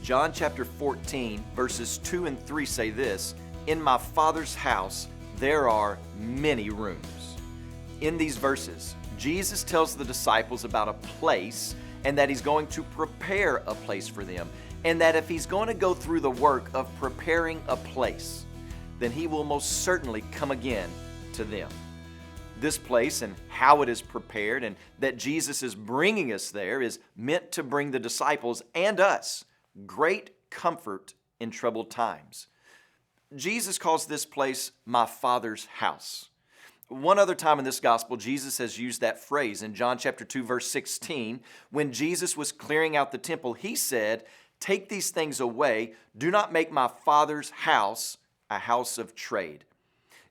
John chapter 14, verses 2 and 3 say this, "In my Father's house there are many rooms." In these verses, Jesus tells the disciples about a place and that he's going to prepare a place for them, and that if he's going to go through the work of preparing a place, then he will most certainly come again to them. This place and how it is prepared and that Jesus is bringing us there is meant to bring the disciples and us great comfort in troubled times. Jesus calls this place my Father's house. One other time in this gospel, Jesus has used that phrase in John chapter 2, verse 16. When Jesus was clearing out the temple, he said, "Take these things away. Do not make my Father's house a house of trade."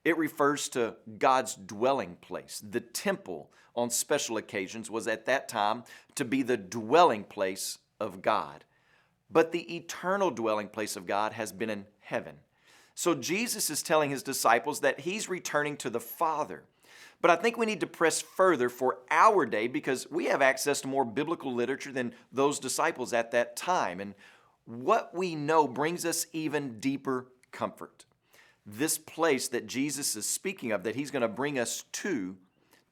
It refers to God's dwelling place. The temple on special occasions was at that time to be the dwelling place of God. But the eternal dwelling place of God has been in heaven. So Jesus is telling his disciples that he's returning to the Father. But I think we need to press further for our day because we have access to more biblical literature than those disciples at that time. And what we know brings us even deeper comfort. This place that Jesus is speaking of, that he's going to bring us to,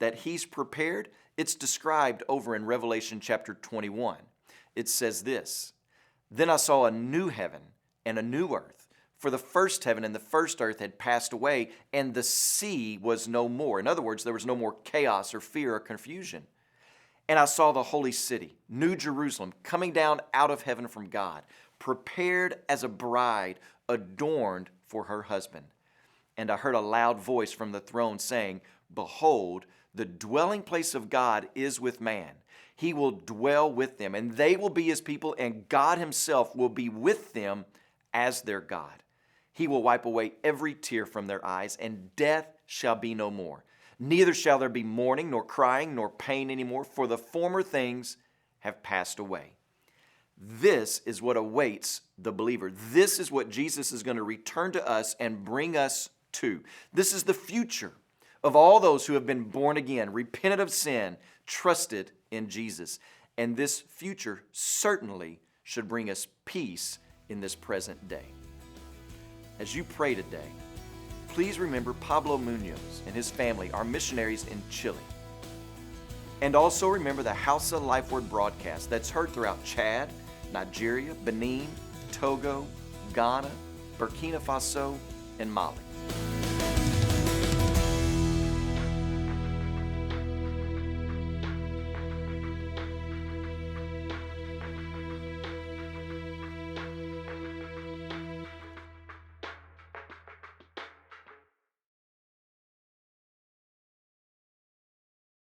that he's prepared, it's described over in Revelation chapter 21. It says this, "Then I saw a new heaven and a new earth, for the first heaven and the first earth had passed away, and the sea was no more." In other words, there was no more chaos or fear or confusion. "And I saw the holy city, New Jerusalem, coming down out of heaven from God, prepared as a bride adorned for her husband. And I heard a loud voice from the throne saying, 'Behold, the dwelling place of God is with man. He will dwell with them, and they will be his people, and God himself will be with them as their God. He will wipe away every tear from their eyes, and death shall be no more. Neither shall there be mourning, nor crying, nor pain anymore, for the former things have passed away.'" This is what awaits the believer. This is what Jesus is going to return to us and bring us to. This is the future of all those who have been born again, repented of sin, trusted in Jesus. And this future certainly should bring us peace in this present day. As you pray today, please remember Pablo Munoz and his family are missionaries in Chile. And also remember the Hausa Life Word broadcast that's heard throughout Chad, Nigeria, Benin, Togo, Ghana, Burkina Faso, and Mali.